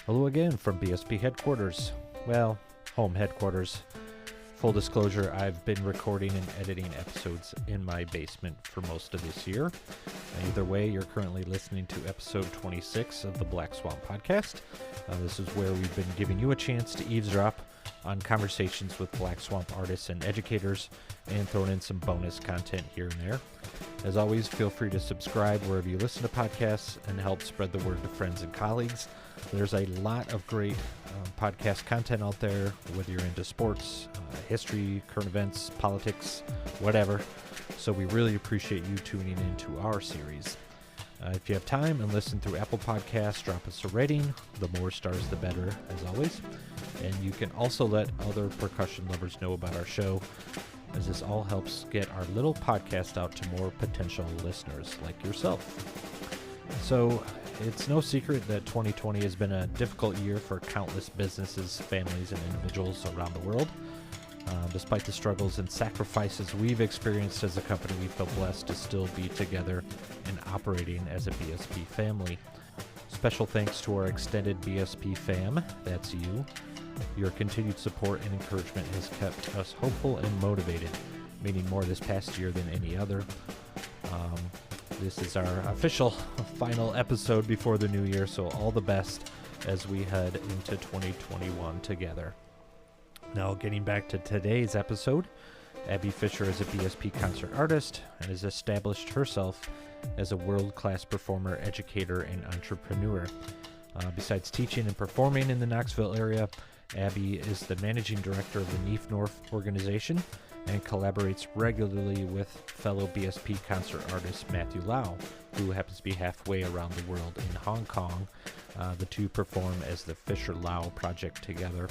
Hello again from BSP headquarters. Well, home headquarters. Full disclosure, I've been recording and editing episodes in my basement for most of this year. Either way, you're currently listening to episode 26 of the Black Swamp podcast. This is where we've been giving you a chance to eavesdrop on conversations with Black Swamp artists and educators and throwing in some bonus content here and there. As always, feel free to subscribe wherever you listen to podcasts and help spread the word to friends and colleagues. There's a lot of great podcast content out there, whether you're into sports, history, current events, politics, whatever. So we really appreciate you tuning into our series. If you have time and listen through Apple Podcasts, drop us a rating. The more stars, the better, as always. And you can also let other percussion lovers know about our show, as this all helps get our little podcast out to more potential listeners like yourself. So it's no secret that 2020 has been a difficult year for countless businesses, families, and individuals around the world. Despite the struggles and sacrifices we've experienced as a company, we feel blessed to still be together and operating as a BSP family. Special thanks to our extended BSP fam, that's you. Your continued support and encouragement has kept us hopeful and motivated, meaning more this past year than any other. This is our official final episode before the new year, so all the best as we head into 2021 together. Now, getting back to today's episode, Abby Fisher is a BSP concert artist and has established herself as a world-class performer, educator, and entrepreneur. Besides teaching and performing in the Knoxville area, Abby is the managing director of the Neif-Norf organization and collaborates regularly with fellow BSP concert artist Matthew Lau, who happens to be halfway around the world in Hong Kong. The two perform as the Lau Project together.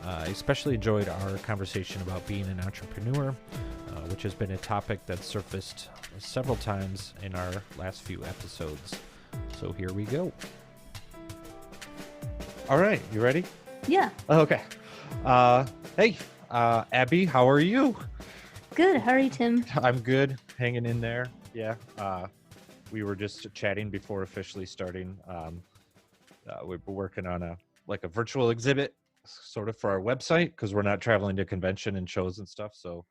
I especially enjoyed our conversation about being an entrepreneur, which has been a topic that's surfaced several times in our last few episodes. So here we go. All right, you ready? Yeah. Okay. Hey, Abby, how are you? Good. How are you, Tim? I'm good. Hanging in there. Yeah. We were just chatting before officially starting. We're working on a virtual exhibit sort of for our website because we're not traveling to convention and shows and stuff. So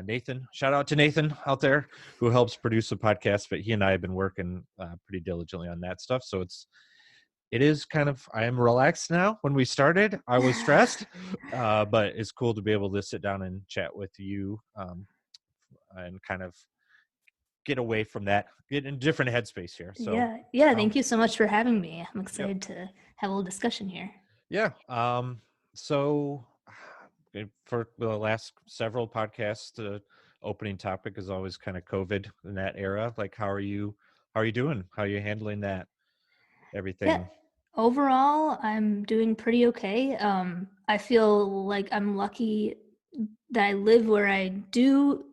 Nathan, shout out to Nathan out there who helps produce the podcast, but he and I have been working pretty diligently on that stuff. So it is kind of, I am relaxed now. When we started, I was stressed, but it's cool to be able to sit down and chat with you and kind of get away from that, get in a different headspace here. So yeah. Thank you so much for having me. I'm excited Yep. to have a little discussion here. Yeah. So for the last several podcasts, the opening topic is always kind of COVID in that era. Like, how are you doing? How are you handling that? Everything? Yeah. Overall, I'm doing pretty okay. I feel like I'm lucky that I live where I do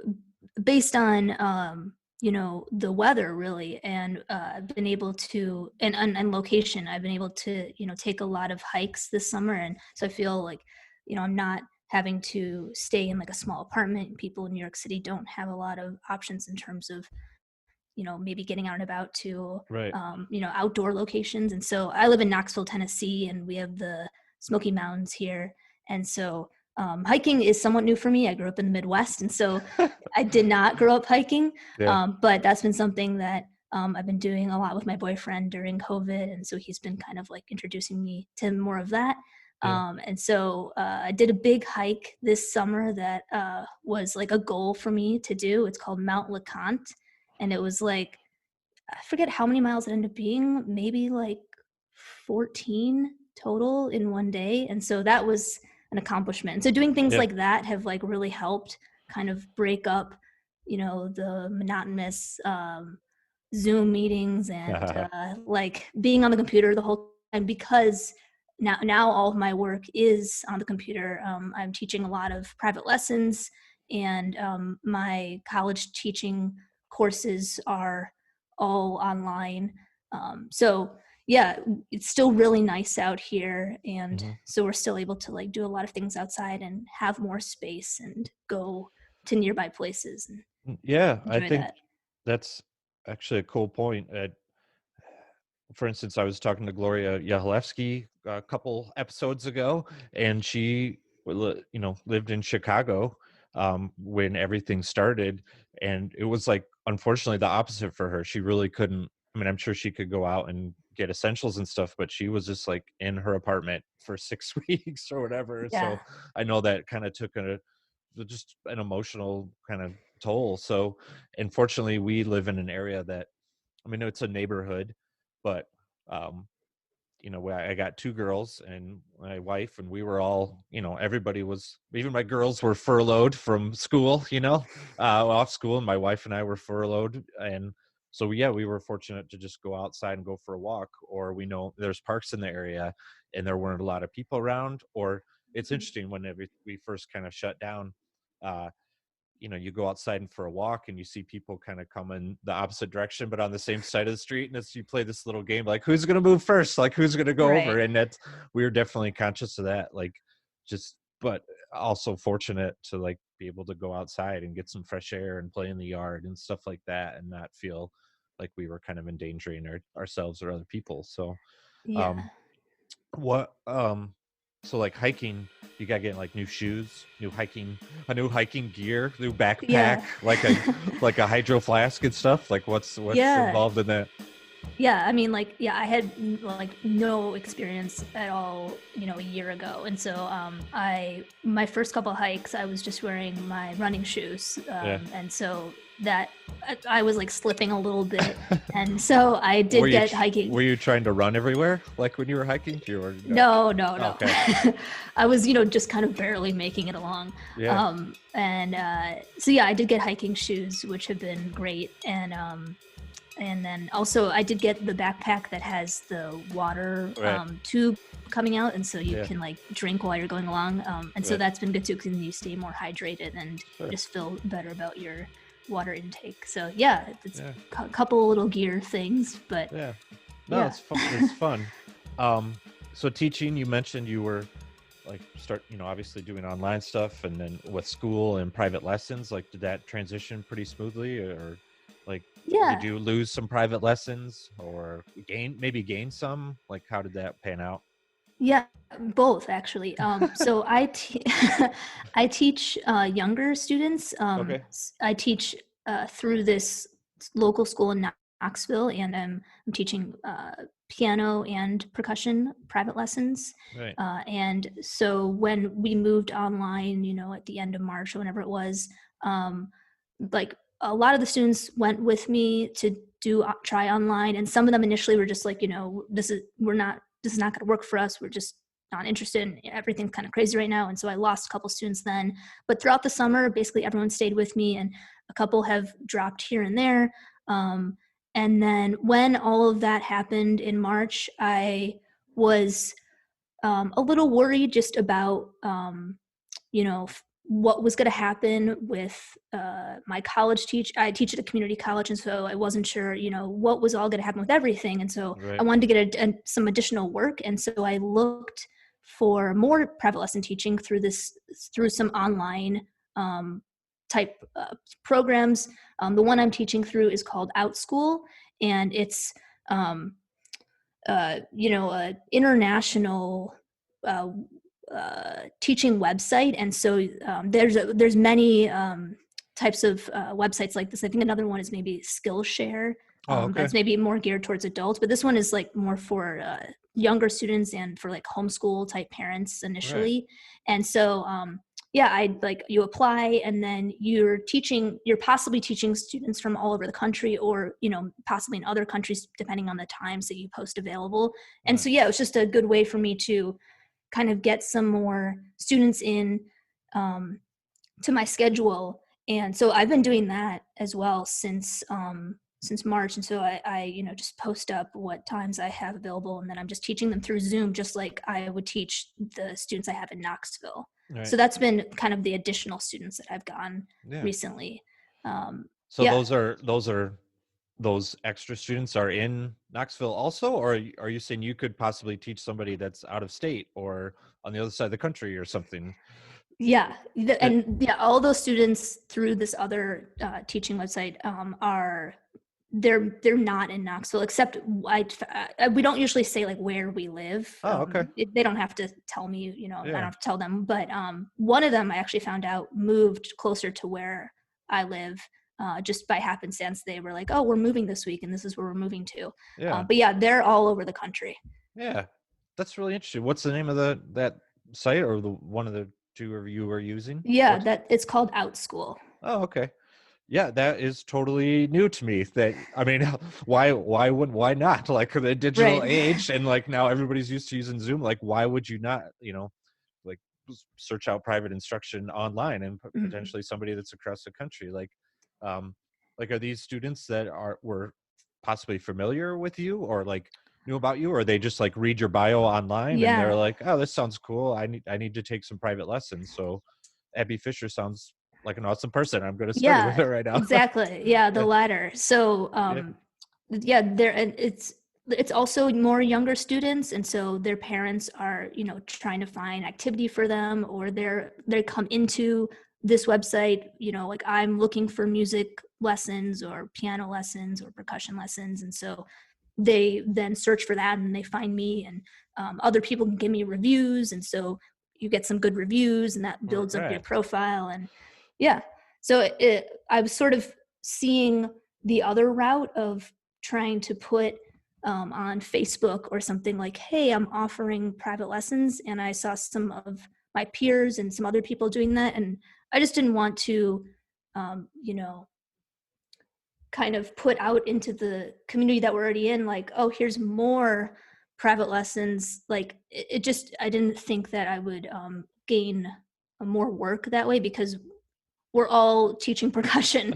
based on, the weather really. And I've been able to, and location, I've been able to, take a lot of hikes this summer. And so I feel like, I'm not having to stay in like a small apartment. People in New York City don't have a lot of options in terms of maybe getting out and about to, Right. Outdoor locations. And so I live in Knoxville, Tennessee, and we have the Smoky Mountains here. And so hiking is somewhat new for me. I grew up in the Midwest, and so I did not grow up hiking, but that's been something that I've been doing a lot with my boyfriend during COVID. And so he's been kind of like introducing me to more of that. And so I did a big hike this summer that was like a goal for me to do. It's called Mount LeConte. And it was like, I forget how many miles it ended up being, maybe like 14 total in one day. And so that was an accomplishment. And so doing things like that have like really helped kind of break up, the monotonous Zoom meetings and like being on the computer the whole time, because now all of my work is on the computer. I'm teaching a lot of private lessons, and my college teaching courses are all online. So yeah, it's still really nice out here. And so we're still able to like do a lot of things outside and have more space and go to nearby places. And Yeah, I think that. that's actually a cool point. for instance, I was talking to Gloria Yahalevsky a couple episodes ago, and she, lived in Chicago when everything started, and it was like, unfortunately, the opposite for her. She really couldn't. I mean, I'm sure she could go out and get essentials and stuff, but she was just like in her apartment for 6 weeks or whatever. Yeah. So I know that kind of took just an emotional kind of toll. So unfortunately, we live in an area that, I mean, it's a neighborhood, but um, I got two girls and my wife, and we were all, everybody was, even my girls were furloughed from school, off school, and my wife and I were furloughed. And so, yeah, we were fortunate to just go outside and go for a walk, or we know there's parks in the area and there weren't a lot of people around. Or it's interesting, when we first kind of shut down, uh, you go outside and for a walk and you see people kind of coming the opposite direction, but on the same side of the street. And it's, you play this little game, like, who's going to move first? Like, who's going to go over? Right. And we were definitely conscious of that. Like, but also fortunate to like be able to go outside and get some fresh air and play in the yard and stuff like that, and not feel like we were kind of endangering ourselves or other people. So, um, Yeah. what, so like hiking, you gotta get like new shoes, a new hiking gear, new backpack, Yeah. like a hydro flask and stuff. Like what's Yeah. involved in that? Yeah, I mean, like, yeah, I had like no experience at all, a year ago, and so my first couple hikes, I was just wearing my running shoes, Yeah. and so that I was like slipping a little bit, and so I Were did you get hiking. were you trying to run everywhere like when you were hiking? You were No, no, Oh, no. okay. I was, just kind of barely making it along. Yeah. And so yeah, I did get hiking shoes, which have been great, and then also I did get the backpack that has the water Right. tube coming out, and so you Yeah. can like drink while you're going along. And so Right. that's been good too, because you stay more hydrated and Sure. just feel better about your water intake. So yeah, it's Yeah. a couple little gear things, but Yeah. No, yeah. it's fun. It's fun. So teaching, you mentioned you were like obviously doing online stuff, and then with school and private lessons, like, did that transition pretty smoothly, or like, did Yeah. you lose some private lessons or gain some? Like, how did that pan out? Yeah, both actually. So I teach younger students. Okay. I teach through this local school in Knoxville, and I'm teaching piano and percussion private lessons. Right. And so when we moved online, at the end of March or whenever it was, um, like a lot of the students went with me to do try online, and some of them initially were just like, this is not going to work for us. We're just not interested in everything's kind of crazy right now. And so I lost a couple students then. But throughout the summer, basically everyone stayed with me, and a couple have dropped here and there. And then when all of that happened in March, I was a little worried just about, what was going to happen with my college I teach at a community college, and so I wasn't sure, what was all going to happen with everything. And so I Right. wanted to get some additional work, and so I looked for more private lesson teaching through some online type programs. The one I'm teaching through is called OutSchool, and it's international uh, teaching website, and so there's many types of websites like this. I think another one is maybe Skillshare. Oh, okay. That's maybe more geared towards adults, but this one is like more for younger students and for like homeschool type parents Right. initially. And so yeah, I like, you apply, and then you're possibly teaching students from all over the country, or possibly in other countries depending on the times that you post available. And Right. so yeah, it was just a good way for me to kind of get some more students in to my schedule. And so I've been doing that as well since March. And so I just post up what times I have available, and then I'm just teaching them through Zoom, just like I would teach the students I have in Knoxville. Right. So that's been kind of the additional students that I've gotten Yeah. recently. So Yeah. those extra students are in Knoxville also, or are you saying you could possibly teach somebody that's out of state or on the other side of the country or something? Yeah, That and yeah, all those students through this other teaching website are they're not in Knoxville, except we don't usually say like where we live. Oh, okay. They don't have to tell me, you know, I Yeah. don't have to tell them. But one of them I actually found out moved closer to where I live just by happenstance. They were like, oh, we're moving this week and this is where we're moving to. Yeah. But yeah, they're all over the country. Yeah. That's really interesting. What's the name of that site, or the one of the two of you are using? Yeah, it's called OutSchool. Oh, okay. Yeah, that is totally new to me. That, I mean, why not? Like, the digital age, and like now everybody's used to using Zoom. Like, why would you not, you know, like search out private instruction online and potentially somebody that's across the country? Like are these students that were possibly familiar with you, or like knew about you, or they just like read your bio online and they're like, oh, this sounds cool. I need to take some private lessons. So Abby Fisher sounds like an awesome person. I'm going to study with her right now. Exactly. Yeah, the latter. So it's also more younger students, and so their parents are, you know, trying to find activity for them, or they come into this website, you know, like I'm looking for music lessons or piano lessons or percussion lessons, and so they then search for that and they find me, and other people can give me reviews, and so you get some good reviews and that builds up your profile. And so I was sort of seeing the other route of trying to put on Facebook or something like, hey, I'm offering private lessons, and I saw some of my peers and some other people doing that, and I just didn't want to you know, kind of put out into the community that we're already in, like, oh, here's more private lessons. Like I didn't think that I would gain more work that way, because we're all teaching percussion.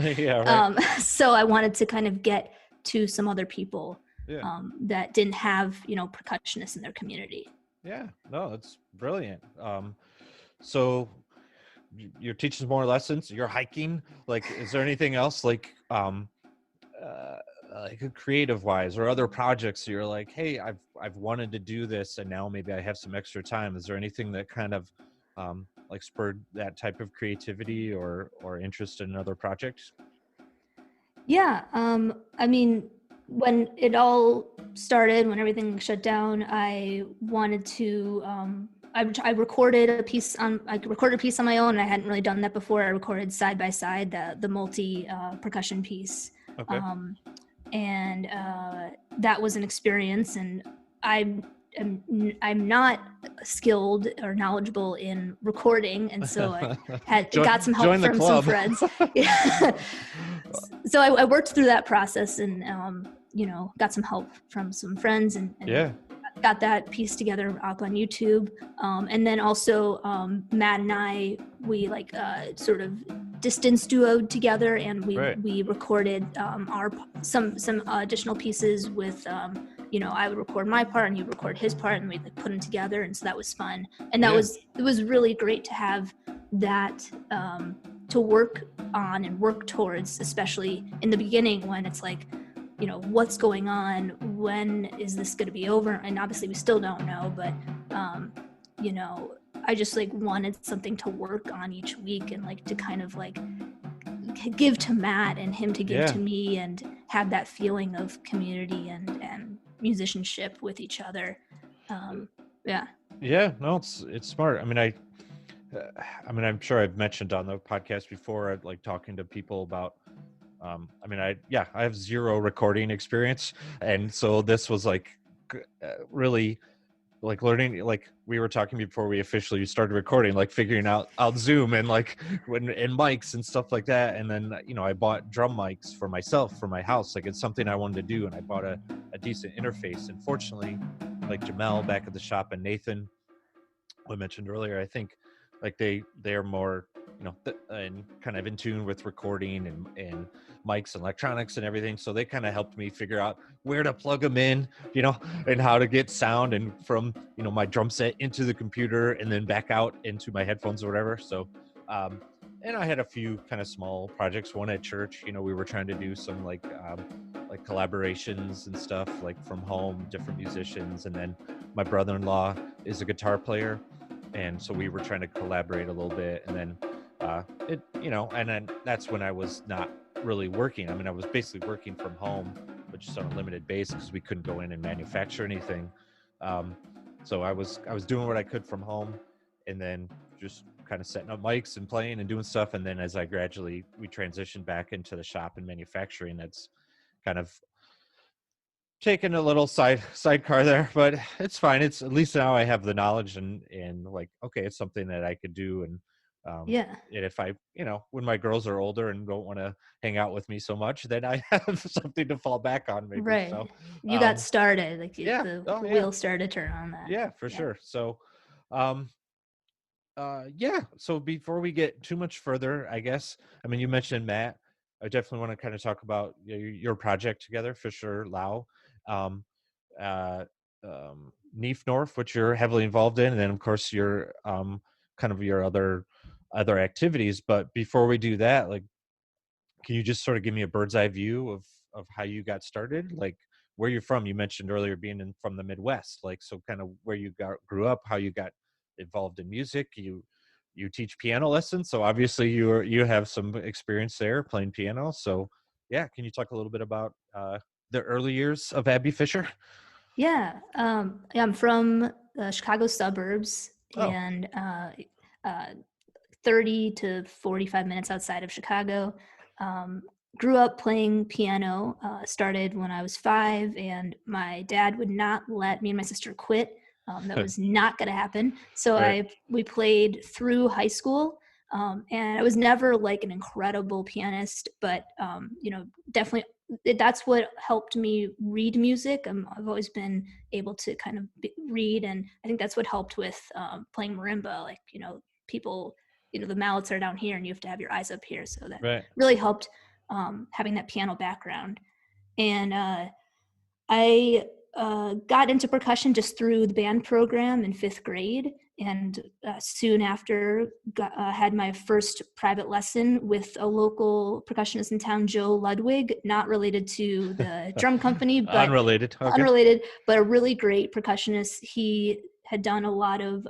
So I wanted to kind of get to some other people that didn't have, you know, percussionists in their community. Yeah, no, that's brilliant. So you're teaching more lessons, you're hiking. Like, is there anything else like creative wise, or other projects you're like, hey, I've wanted to do this and now maybe I have some extra time? Is there anything that kind of like spurred that type of creativity or interest in another project? Yeah, I mean, when it all started, when everything shut down, I wanted to I recorded a piece on my own. I hadn't really done that before. I recorded side by side the multi percussion piece. Okay. And that was an experience, and I'm not skilled or knowledgeable in recording, and so I got some help from some friends. So I worked through that process, and you know, got some help from some friends, and got that piece together up on YouTube. And then also Matt and I, we like sort of distance duoed together, and we recorded some additional pieces with you know, I would record my part and you'd record his part, and we'd like put them together, and so that was fun. And it was really great to have that to work on and work towards, especially in the beginning when it's like, you know, what's going on, when is this going to be over? And obviously we still don't know, but you know, I just like wanted something to work on each week, and like to kind of like give to Matt and him to give to me, and have that feeling of community and musicianship with each other. No, it's smart. I mean, I'm sure I've mentioned on the podcast before, like talking to people about I have zero recording experience, and so this was like really like learning, like we were talking before we officially started recording, like figuring out Zoom and like and mics and stuff like that. And then, you know, I bought drum mics for myself for my house. Like, it's something I wanted to do, and I bought a decent interface. And fortunately, like Jamel back at the shop and Nathan, who I mentioned earlier, I think like they're more, you know, and kind of in tune with recording and mics and electronics and everything. So they kind of helped me figure out where to plug them in, you know, and how to get sound and from, you know, my drum set into the computer and then back out into my headphones or whatever. So, and I had a few kind of small projects. One at church, you know, we were trying to do some like collaborations and stuff, like from home, different musicians. And then my brother-in-law is a guitar player, and so we were trying to collaborate a little bit. And then and then that's when I was not really working. I mean, I was basically working from home, but just on a limited basis because we couldn't go in and manufacture anything. So I was doing what I could from home, and then just kind of setting up mics and playing and doing stuff. And then as we transitioned back into the shop and manufacturing, that's kind of taken a little sidecar there, but it's fine. It's at least now I have the knowledge and like, okay, it's something that I could do. Yeah. And if I, when my girls are older and don't want to hang out with me so much, then I have something to fall back on maybe. Right. So, You got started, like yeah. the Oh yeah. wheels started to turn on that. Yeah, for sure. So, um, yeah. So before we get too much further, I guess, I mean, you mentioned Matt. I definitely want to kind of talk about your project together for sure, Lau. Um, uh, Neif-Norf, which you're heavily involved in, and then of course your kind of your other activities. But before we do that, like, can you just sort of give me a bird's eye view of how you got started, like where you're from? You mentioned earlier being from the Midwest, like, so kind of where you grew up, how you got involved in music. You teach piano lessons, so obviously you have some experience there playing piano. So yeah, can you talk a little bit about the early years of Abby Fisher? Yeah. Yeah, I'm from the Chicago suburbs, Oh, and uh, 30 to 45 minutes outside of Chicago. Um, Grew up playing piano, started when I was 5, and my dad would not let me and my sister quit. That was not going to happen. So right. we played through high school. And I was never like an incredible pianist, but definitely that's what helped me read music. I've always been able to kind of read, and I think that's what helped with playing marimba. Like, people, the mallets are down here and you have to have your eyes up here, so that Right. really helped, having that piano background. And I got into percussion just through the band program in 5th grade, and soon after had my first private lesson with a local percussionist in town, Joe Ludwig, not related to the drum company, but Unrelated. Okay. unrelated, but a really great percussionist. He had done a lot of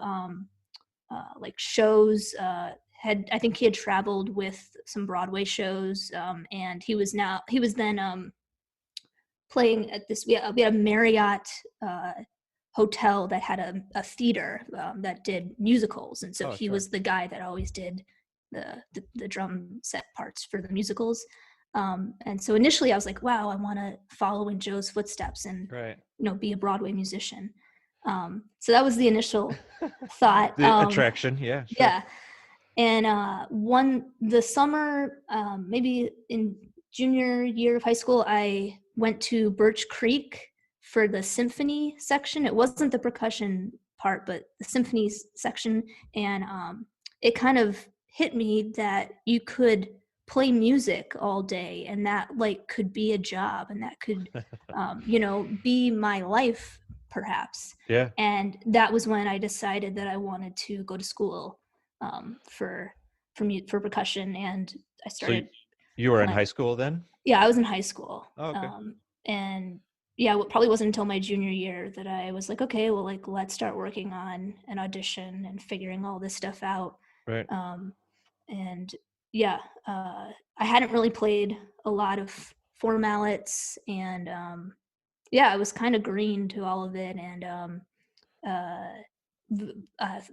like shows. I think he had traveled with some Broadway shows, and he was then playing at this. We had a Marriott hotel that had a theater that did musicals, and so Oh, he sure. was the guy that always did the drum set parts for the musicals. And so initially I was like, wow, I want to follow in Joe's footsteps and Right. be a Broadway musician. So that was the initial thought. The attraction. Yeah, sure. Yeah. And the summer, maybe in junior year of high school, I went to Birch Creek for the symphony section. It wasn't the percussion part, but the symphony section. And it kind of hit me that you could play music all day, and that like could be a job, and that could be my life perhaps. Yeah. And that was when I decided that I wanted to go to school for percussion, and I So started you were in playing. high school then? Yeah, I was in high school, Oh, okay. and yeah, it probably wasn't until my junior year that I was like, okay, well, like, let's start working on an audition and figuring all this stuff out. Right. And yeah, I hadn't really played a lot of four mallets, and yeah, I was kind of green to all of it, and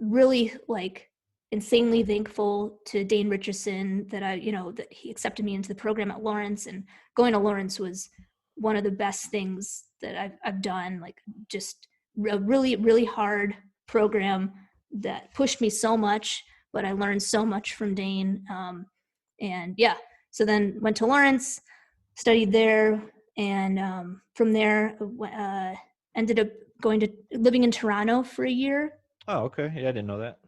really like insanely thankful to Dane Richardson that that he accepted me into the program at Lawrence. And going to Lawrence was one of the best things that I've done. Like, just a really, really hard program that pushed me so much, but I learned so much from Dane. And yeah, so then went to Lawrence, studied there, and from there ended up going to living in Toronto for a year. Oh, okay. Yeah, I didn't know that.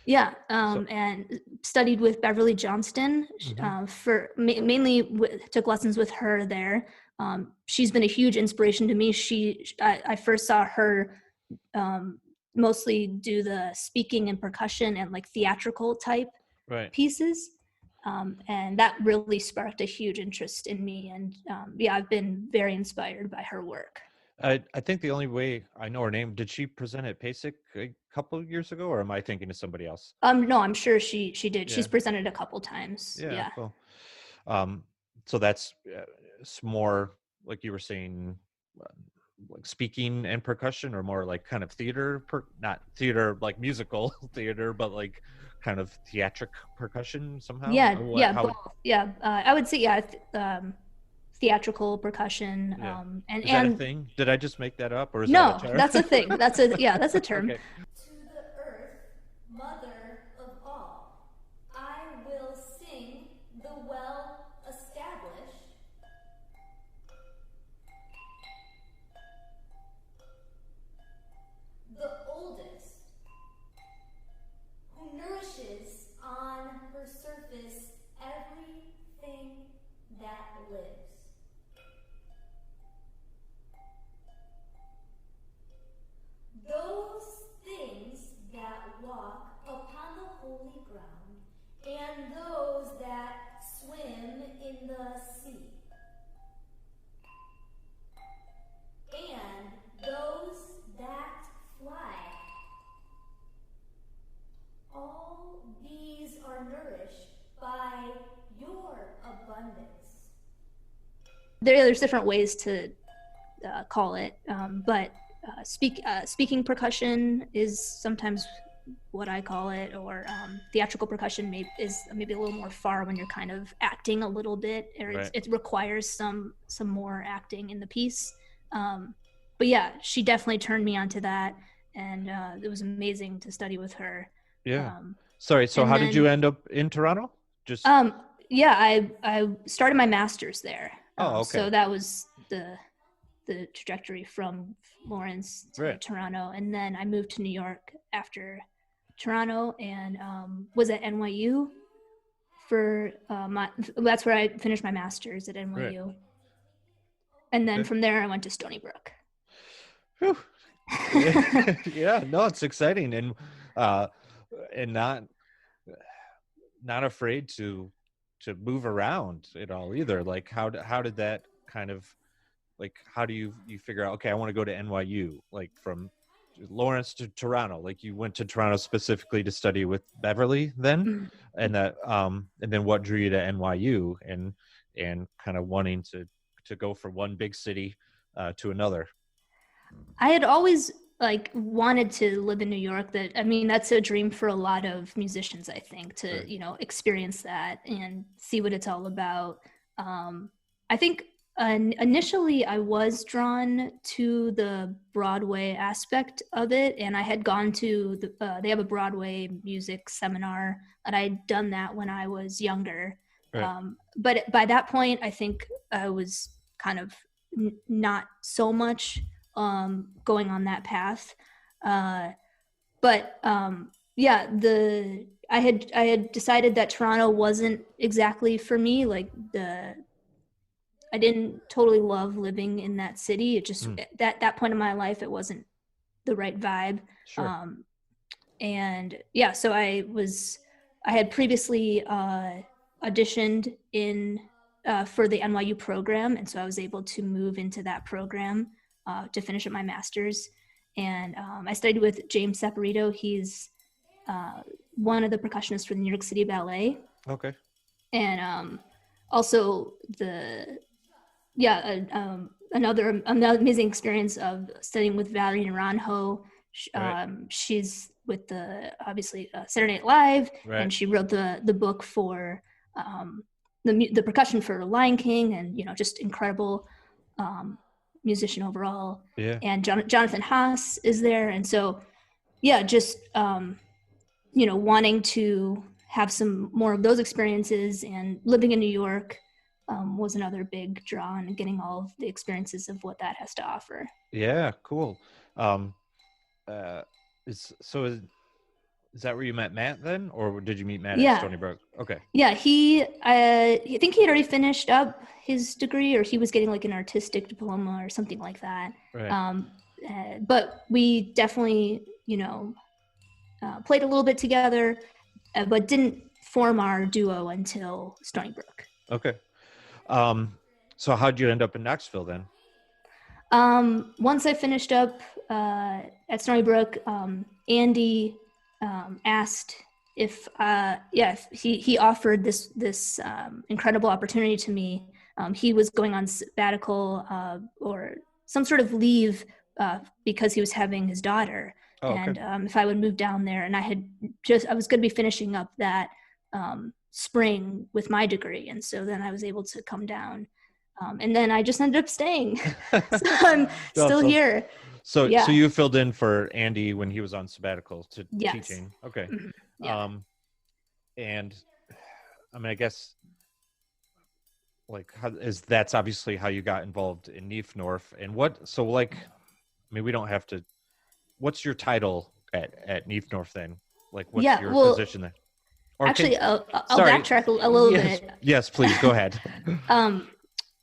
Yeah, So, and studied with Beverly Johnston. mhm. For mainly took lessons with her there. She's been a huge inspiration to me. I first saw her mostly do the speaking and percussion and like theatrical type Right. pieces. And that really sparked a huge interest in me. And yeah, I've been very inspired by her work. I think the only way I know her name, did she present at PASIC a couple of years ago, or am I thinking of somebody else? No, I'm sure she did. Yeah. She's presented a couple times. Yeah, Yeah. cool. Um, so that's it's more like you were saying, uh, like speaking and percussion, or more like kind of theater, not theater like musical theater, but like kind of theatric percussion somehow. Yeah, Or what? yeah, How both. would? Yeah, I would say theatrical percussion, Yeah. and Is that a thing? Did I just make that up, or is that a no, term? that's a thing. That's a term. Okay. To the earth, mother of all, I will sing the well established, the oldest, who nourishes on her surface everything that lives. Those things that walk upon the holy ground, and those that swim in the sea, and those that fly. All these are nourished by your abundance. There's different ways to call it, but speaking percussion is sometimes what I call it, or theatrical percussion is maybe a little more far when you're kind of acting a little bit, or Right. it requires some more acting in the piece. But yeah, she definitely turned me onto that, and it was amazing to study with her. Yeah. Sorry. So And how did you then, end up in Toronto? Just. yeah, I started my master's there. Oh, okay. So that was the trajectory from Lawrence to Right. Toronto, and then I moved to New York after Toronto, and was at NYU for that's where I finished my master's at NYU. Right. And then from there I went to Stony Brook. Whew. Yeah, no, it's exciting, and not afraid to move around at all either. Like how did that kind of, like, how do you figure out, okay, I want to go to NYU, like from Lawrence to Toronto? Like you went to Toronto specifically to study with Beverly then? Mm-hmm. And that and then what drew you to NYU and kind of wanting to go from one big city to another? I had always wanted to live in New York. That's a dream for a lot of musicians, I think, to right. Experience that and see what it's all about. I think initially I was drawn to the Broadway aspect of it, and I had gone to they have a Broadway music seminar, and I'd done that when I was younger. Right. But by that point, I think I was kind of not so much going on that path. Yeah, I had decided that Toronto wasn't exactly for me. I didn't totally love living in that city. It just at that point in my life, it wasn't the right vibe. Sure. And yeah, so I had previously auditioned in for the NYU program, and so I was able to move into that program to finish up my master's. And I studied with James Saporito. He's one of the percussionists for the New York City Ballet. Okay. And also another amazing experience of studying with Valerie Naranjo. Right. She's with obviously Saturday Night Live, right. And she wrote the book for the percussion for Lion King, and just incredible musician overall. Yeah. And Jonathan Haas is there, and so yeah, just wanting to have some more of those experiences, and living in New York was another big draw, and getting all of the experiences of what that has to offer. Yeah, cool. Is that where you met Matt then, or did you meet Matt at Stony Brook? Okay. Yeah, I think he had already finished up his degree, or he was getting like an artistic diploma or something like that. Right. But we definitely, played a little bit together, but didn't form our duo until Stony Brook. Okay. So how'd you end up in Knoxville then? Once I finished up at Stony Brook, Andy asked if he offered this incredible opportunity to me He was going on sabbatical or some sort of leave because he was having his daughter. Oh, okay. And if I would move down there, and I was going to be finishing up that spring with my degree. And so then I was able to come down. And then I just ended up staying. So I'm still here. So you filled in for Andy when he was on sabbatical to Yes. teaching. Okay. Mm-hmm. Yeah. And I mean, I guess like that's obviously how you got involved in Neif-Norf. And we don't have to, what's your title at Neif-Norf then? Like, what's your position there? Or actually, I'll backtrack a little bit. Yes, please go ahead.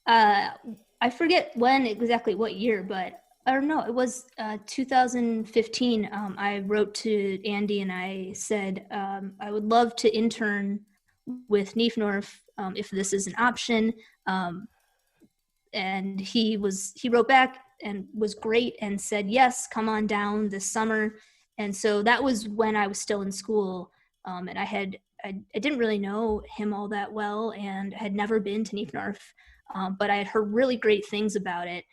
I forget what year, but I don't know. It was 2015. I wrote to Andy and I said I would love to intern with Neif-Norf if this is an option. And he wrote back and was great and said, yes, come on down this summer. And so that was when I was still in school. And I didn't really know him all that well and had never been to Neif-Norf, but I had heard really great things about it.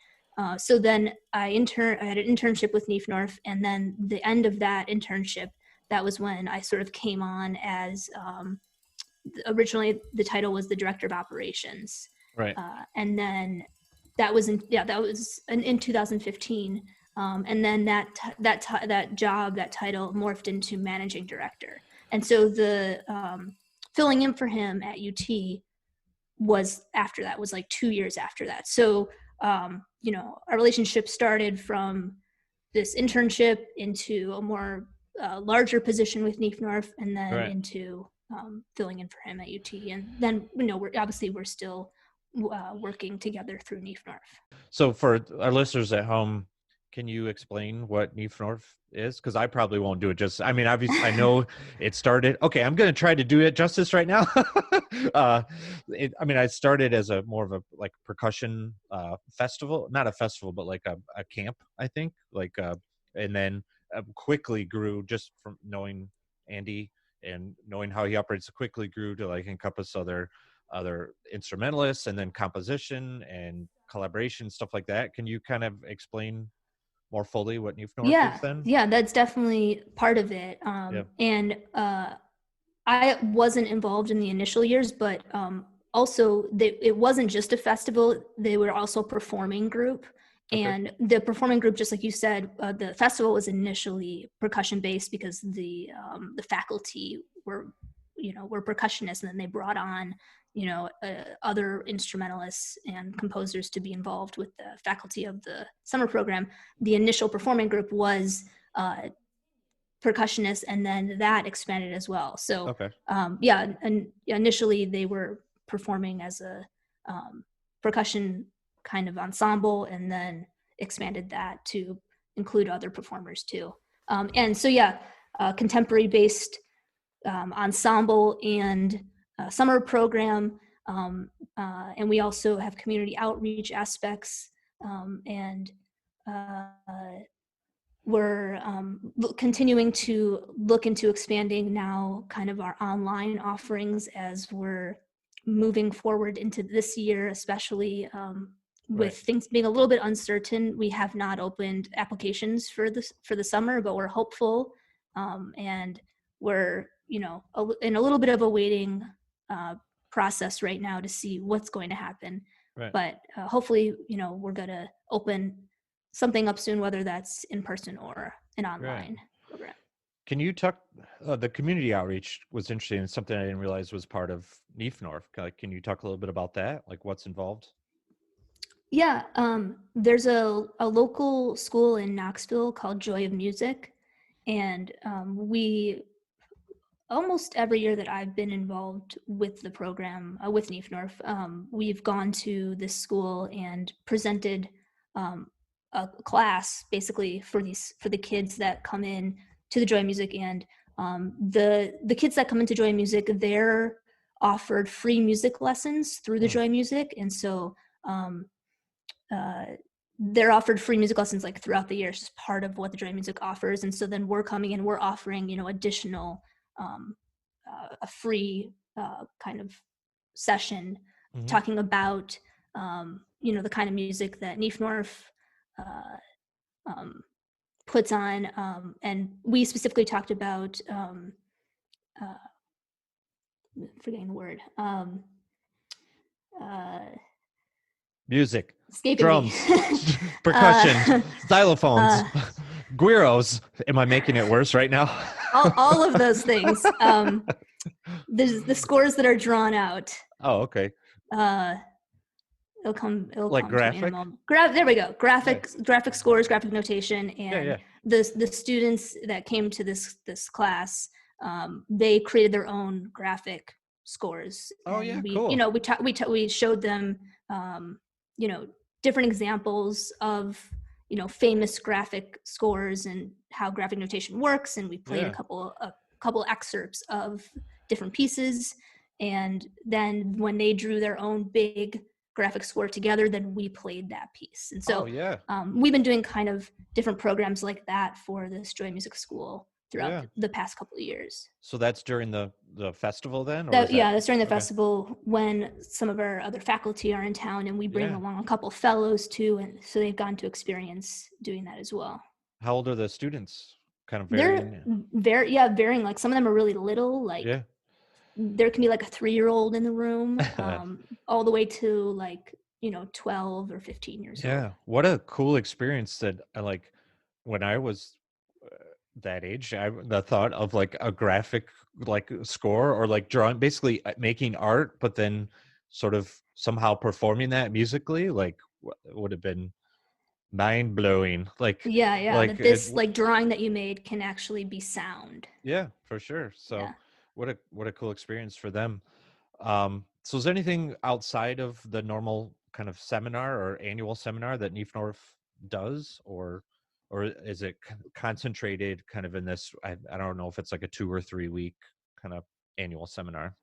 So then I had an internship with Neif-Norf, and then the end of that internship, that was when I sort of came on as, originally the title was the director of operations. Right. And then that was in 2015. And then that title morphed into managing director. And so the filling in for him at UT was after that, was like 2 years after that. So, our relationship started from this internship into a more larger position with Neif-Norf, and then into filling in for him at UT. And then, we're still working together through Neif-Norf. So for our listeners at home, can you explain what Neif-Norf is? Because I probably won't do it justice. I mean, obviously, I know it started. Okay, I'm going to try to do it justice right now. I started as more of a like percussion festival, not a festival, but like a camp, I think. And then quickly grew just from knowing Andy and knowing how he operates. Quickly grew to like encompass other instrumentalists, and then composition and collaboration, stuff like that. Can you kind of explain more fully what Neif-Norf is then? Yeah, that's definitely part of it. And I wasn't involved in the initial years, but also it wasn't just a festival. They were also a performing group. Okay. And the performing group, just like you said, the festival was initially percussion based because the faculty were percussionists, and then they brought on other instrumentalists and composers to be involved with the faculty of the summer program. The initial performing group was percussionists, and then that expanded as well. So, and initially they were performing as a percussion kind of ensemble, and then expanded that to include other performers too. And so, contemporary based ensemble and summer program, and we also have community outreach aspects, and we're continuing to look into expanding now kind of our online offerings as we're moving forward into this year, especially with things being a little bit uncertain. We have not opened applications for the summer, but we're hopeful, and we're in a little bit of a waiting process right now to see what's going to happen. Right. But hopefully, we're going to open something up soon, whether that's in person or an online program. Can you talk, the community outreach was interesting. It's something I didn't realize was part of Neif-Norf. Can you talk a little bit about that? Like what's involved? Yeah, there's a local school in Knoxville called Joy of Music. And we, almost every year that I've been involved with the program, with Neif-Norf, we've gone to this school and presented a class basically for the kids that come in to the Joy of Music. And the kids that come into Joy of Music, they're offered free music lessons through the Joy of Music. And so they're offered free music lessons like throughout the year. It's just part of what the Joy of Music offers. And so then we're coming and we're offering, additional a free kind of session talking about the kind of music that Neif-Norf puts on. And we specifically talked about, forgetting the word, Music, escaping drums, me. percussion, xylophones, guiros. Am I making it worse right now? all of those things. There's the scores that are drawn out. Oh, okay. It'll come Like to me in a graphic? moment. There we go. Graphic scores, graphic notation, and the students that came to this class, they created their own graphic scores. Oh, and yeah, we cool. we showed them different examples of famous graphic scores and how graphic notation works, and we played a couple excerpts of different pieces. And then when they drew their own big graphic score together, then we played that piece. And so we've been doing kind of different programs like that for this Joy Music School throughout the past couple of years. So that's during the festival then? Or that's during the festival when some of our other faculty are in town, and we bring along a couple fellows too, and so they've gotten to experience doing that as well. How old are the students? Kind of varying? Varying. Like some of them are really little, like there can be like a 3-year-old in the room, all the way to like 12 or 15 years old. Yeah, what a cool experience that I like. When I was that age, the thought of like a graphic like score or like drawing, basically making art, but then sort of somehow performing that musically, like would have been mind blowing. Like that this like drawing that you made can actually be sound. Yeah, for sure. So what a cool experience for them. So is there anything outside of the normal kind of seminar or annual seminar that Neif-Norf does, or is it concentrated kind of in this? I don't know if it's like a 2 or 3 week kind of annual seminar.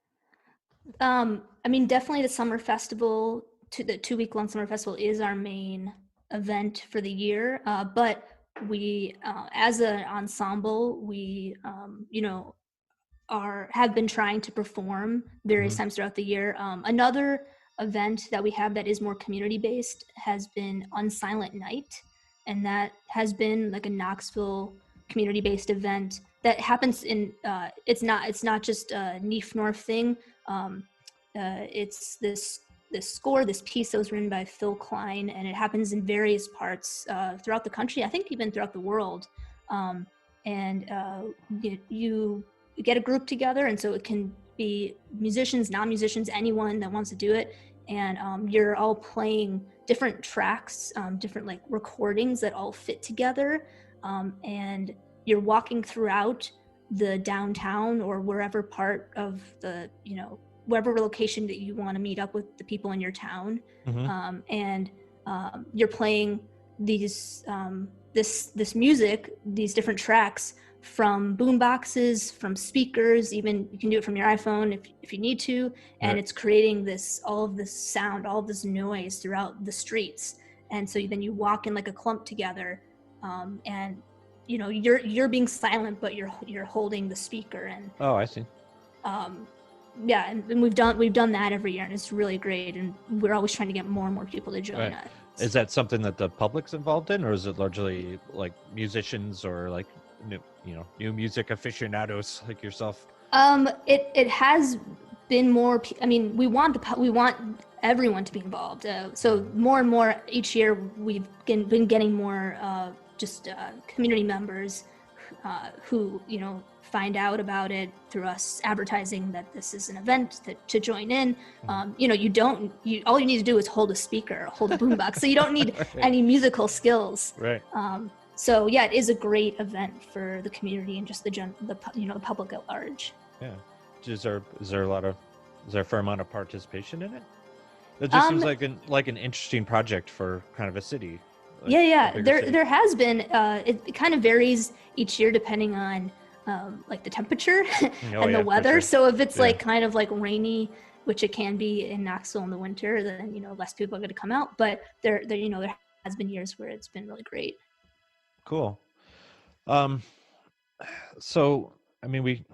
I mean, definitely the summer festival, the 2-week-long summer festival is our main event for the year. But we, as an ensemble, we, have been trying to perform various times throughout the year. Another event that we have that is more community based has been Unsilent Night, and that has been like a Knoxville community based event that happens in it's not just a Neif-Norf thing. It's this piece that was written by Phil Klein, and it happens in various parts throughout the country, I think even throughout the world. You get a group together, and so it can be musicians, non-musicians, anyone that wants to do it, and you're all playing different tracks, different like recordings that all fit together, and you're walking throughout the downtown or wherever part of the wherever location that you want to meet up with the people in your town, and you're playing these this music, these different tracks from boom boxes, from speakers, even you can do it from your iPhone if you need to, and it's creating all of this sound, all of this noise throughout the streets. And so then you walk in like a clump together, and you're being silent, but you're holding the speaker. And I see. And we've done that every year, and it's really great, and we're always trying to get more and more people to join us. Is that something that the public's involved in, or is it largely like musicians or like new music aficionados like yourself? It has been more. I mean, we want everyone to be involved. So more and more each year, we've been getting more community members who find out about it through us advertising that this is an event to join in. All you need to do is hold a speaker, hold a boombox, so you don't need any musical skills. Right. So yeah, it is a great event for the community and just the public at large. Yeah. Is there a fair amount of participation in it? It just seems like an interesting project for kind of a city. There has been. It kind of varies each year depending on like the temperature and the weather. Sure. So if it's like kind of like rainy, which it can be in Knoxville in the winter, then less people are going to come out. But there has been years where it's been really great. Cool. So I mean,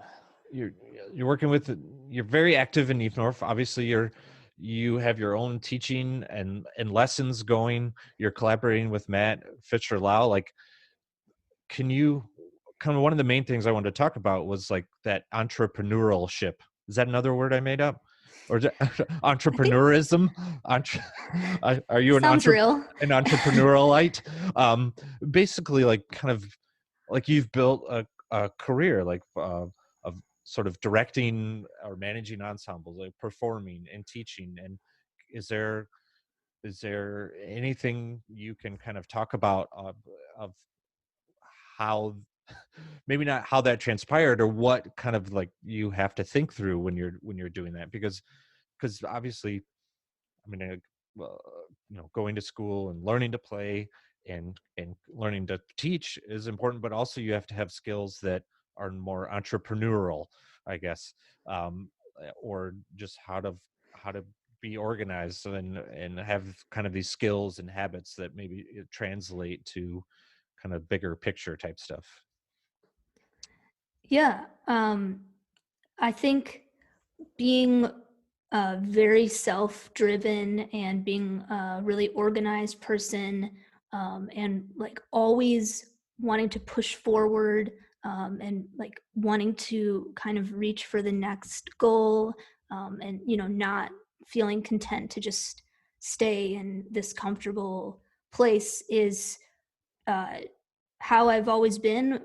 you're working with, you're very active in Neif-Norf. Obviously, you're you have your own teaching and lessons going. You're collaborating with Matt Fisher Lau. Like, can you kind of, one of the main things I wanted to talk about was like that entrepreneurship. Is that another word I made up? Or is it I think entrepreneurism? Are you an sounds real. an entrepreneurialite? Basically, like kind of like you've built a career like of sort of directing or managing ensembles, like performing and teaching. And is there anything you can kind of talk about of how, maybe not how that transpired, or what kind of like you have to think through when you're doing that? Because obviously, I mean, well, going to school and learning to play and learning to teach is important, but also you have to have skills that are more entrepreneurial, I guess, or just how to be organized and have kind of these skills and habits that maybe translate to kind of bigger picture type stuff. Yeah. I think being very self-driven and being a really organized person, and like always wanting to push forward, and like wanting to kind of reach for the next goal, and not feeling content to just stay in this comfortable place is uh, how I've always been,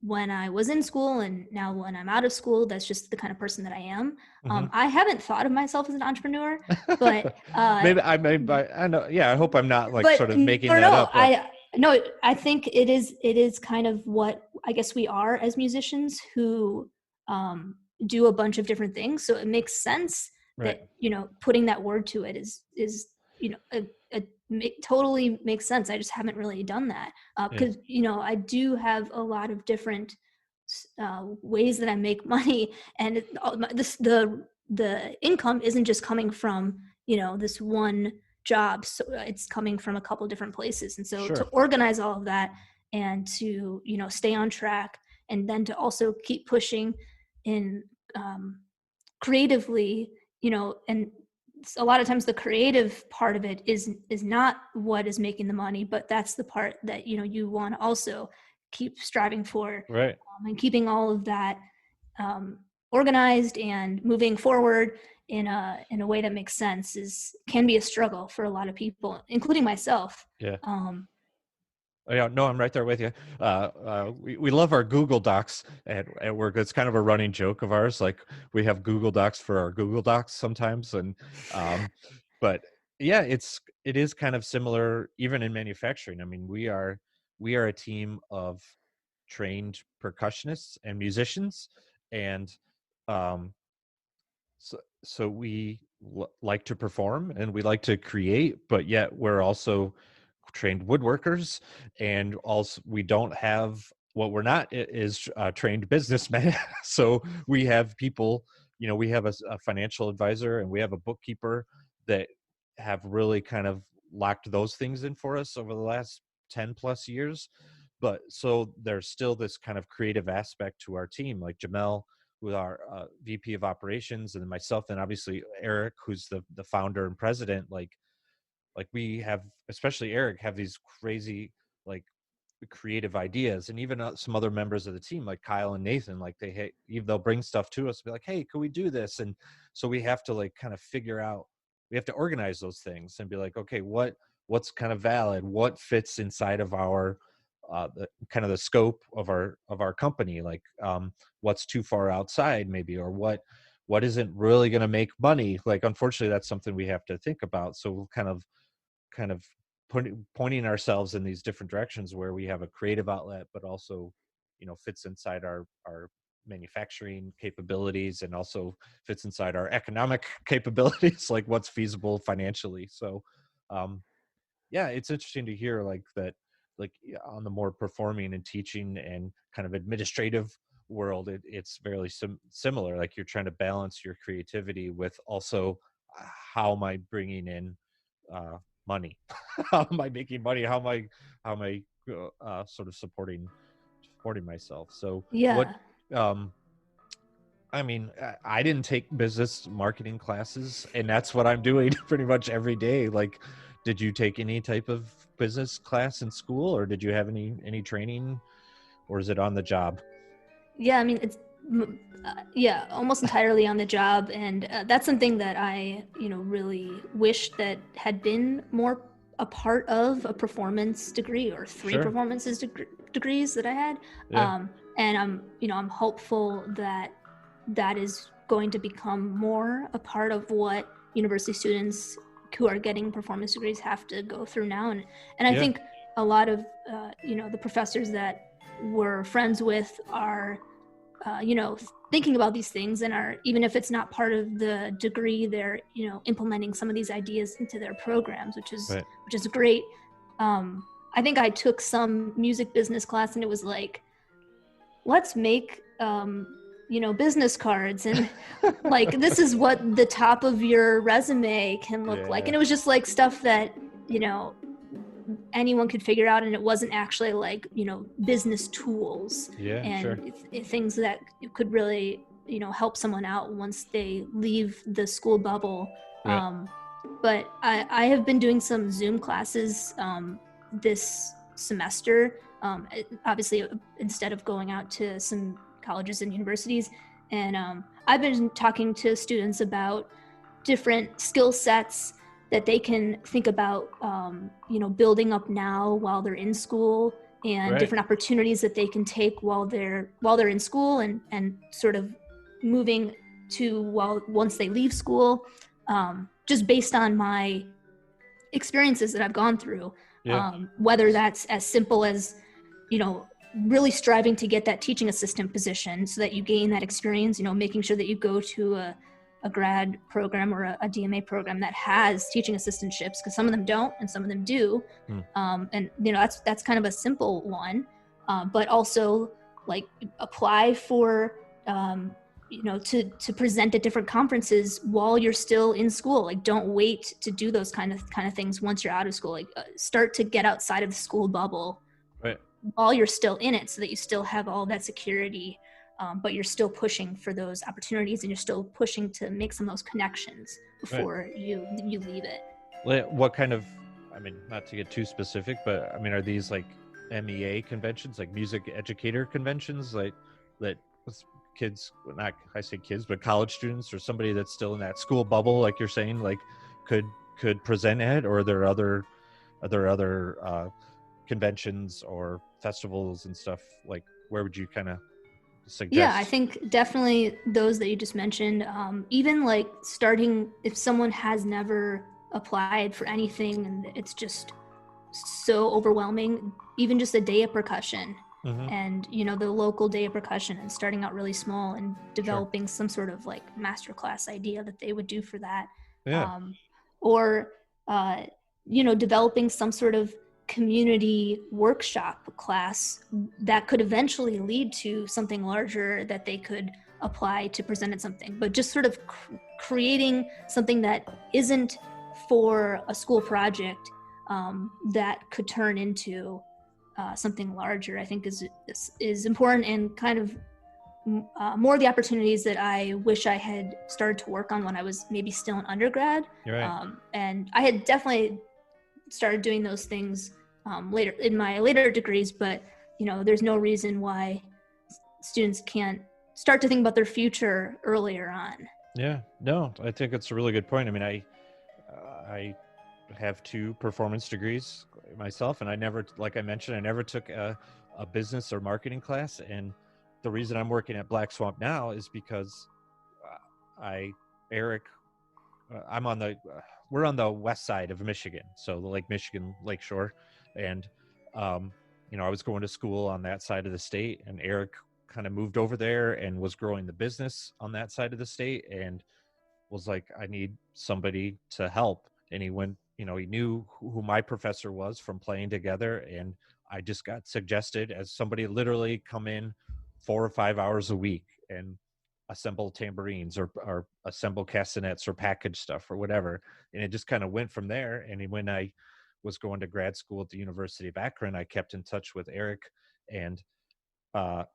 when I was in school, and now when I'm out of school. That's just the kind of person that I am. Hmm. I haven't thought of myself as an entrepreneur, but Maybe I know. Yeah, I hope I'm not like but sort of making or that no, up. Like, I think it is kind of what I guess we are as musicians who do a bunch of different things. So it makes sense right. that putting that word to it is totally makes sense. I just haven't really done that Yeah. because I do have a lot of different ways that I make money, and the income isn't just coming from this one job. So it's coming from a couple different places, and so to Sure. organize all of that and to stay on track, and then to also keep pushing in creatively, and a lot of times the creative part of it is not what is making the money, but that's the part that you want to also keep striving for, Right. and keeping all of that organized and moving forward in a way that makes sense is can be a struggle for a lot of people, including myself. Yeah. um, Oh, yeah, no, I'm right there with you. We love our Google Docs at work. It's kind of a running joke of ours. Like, we have Google Docs for our Google Docs sometimes, and um, but yeah, it is kind of similar even in manufacturing. I mean, we are a team of trained percussionists and musicians, and um, so we like to perform and we like to create, but yet we're also trained woodworkers, and also we don't have, what we're not is trained businessmen. So we have people, we have a financial advisor and we have a bookkeeper that have really kind of locked those things in for us over the last 10 plus years. But so there's still this kind of creative aspect to our team, like Jamel, with our VP of operations, and then myself, and obviously Eric, who's the founder and president. Like we have, especially Eric, have these crazy like creative ideas, and even some other members of the team like Kyle and Nathan, like they'll bring stuff to us, be like, hey, can we do this? And so we have to like kind of figure out, we have to organize those things and be like, okay, what's kind of valid, what fits inside of our the kind of the scope of our company, like what's too far outside maybe, or what isn't really going to make money. Like, unfortunately, that's something we have to think about. So we'll kind of pointing ourselves in these different directions where we have a creative outlet, but also, fits inside our manufacturing capabilities, and also fits inside our economic capabilities, like what's feasible financially. So, yeah, it's interesting to hear like that, like on the more performing and teaching and kind of administrative world, it's very similar. Like, you're trying to balance your creativity with also, how am I bringing in uh, money? How am I making money? How am I sort of supporting myself? So what yeah. um I mean, I didn't take business marketing classes, and that's what I'm doing pretty much every day. Like, did you take any type of business class in school, or did you have any training, or is it on the job? Yeah, I mean, yeah, almost entirely on the job. And that's something that I, really wish that had been more a part of a performance degree or three Sure. performances degrees that I had. Yeah. And I'm hopeful that that is going to become more a part of what university students who are getting performance degrees have to go through now. And I Yeah. think a lot of, the professors that we're friends with are thinking about these things and are, even if it's not part of the degree, they're implementing some of these ideas into their programs, which is Right. great. I think I took some music business class and it was like, let's make business cards, and like this is what the top of your resume can look like. Yeah. And it was just like stuff that you know anyone could figure out, and it wasn't actually like business tools Yeah. Sure. and things that could really help someone out once they leave the school bubble. Right. But I have been doing some Zoom classes this semester, obviously instead of going out to some colleges and universities. And I've been talking to students about different skill sets that they can think about, building up now while they're in school, and Right. different opportunities that they can take while they're in school, and sort of moving to once they leave school, just based on my experiences that I've gone through. Yeah. Whether that's as simple as, really striving to get that teaching assistant position so that you gain that experience, making sure that you go to a grad program or a DMA program that has teaching assistantships, because some of them don't and some of them do. Hmm. And that's kind of a simple one, but also like apply for to present at different conferences while you're still in school. Like, don't wait to do those kind of things once you're out of school. Like, start to get outside of the school bubble Right. while you're still in it, so that you still have all that security, but you're still pushing for those opportunities, and you're still pushing to make some of those connections before you leave it. What kind of, I mean, not to get too specific, but I mean, are these like MEA conventions, like music educator conventions, like that kids, not I say kids, but college students or somebody that's still in that school bubble, like you're saying, like could present at, or are there other conventions or festivals and stuff? Like, where would you kind of suggest? Yeah, I think definitely those that you just mentioned. Even like starting, if someone has never applied for anything and it's just so overwhelming, even just a day of percussion, Mm-hmm. and the local day of percussion, and starting out really small and developing some sort of like masterclass idea that they would do for that. Yeah. Or developing some sort of community workshop class that could eventually lead to something larger that they could apply to present at something. But just sort of creating something that isn't for a school project, that could turn into something larger, I think is important, and kind of more of the opportunities that I wish I had started to work on when I was maybe still an undergrad. You're right. And I had definitely started doing those things later in my later degrees, but there's no reason why students can't start to think about their future earlier on. Yeah, no, I think it's a really good point. I mean, I have 2 performance degrees myself, and I never, like I mentioned, I never took a business or marketing class. And the reason I'm working at Black Swamp now is because Eric, I'm on the, we're on the west side of Michigan, so the Lake Michigan Lakeshore, and I was going to school on that side of the state, and Eric kind of moved over there and was growing the business on that side of the state, and was like, I need somebody to help. And he went, he knew who my professor was from playing together, and I just got suggested as somebody literally come in 4 or 5 hours a week and assemble tambourines or assemble castanets or package stuff or whatever. And it just kind of went from there. And when I was going to grad school at the University of Akron, I kept in touch with Eric, and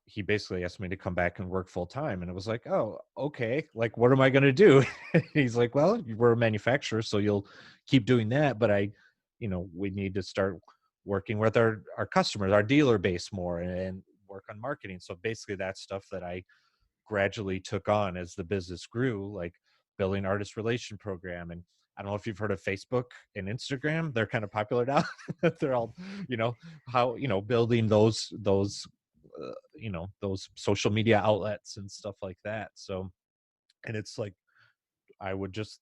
he basically asked me to come back and work full time. And it was like, oh, okay. Like, what am I going to do? He's like, well, we're a manufacturer, so you'll keep doing that. But we need to start working with our customers, our dealer base more, and work on marketing. So basically that's stuff that I gradually took on as the business grew, like building artist relation program. And I don't know if you've heard of Facebook and Instagram. They're kind of popular now. They're all, building those social media outlets and stuff like that. So, and it's like, I would just,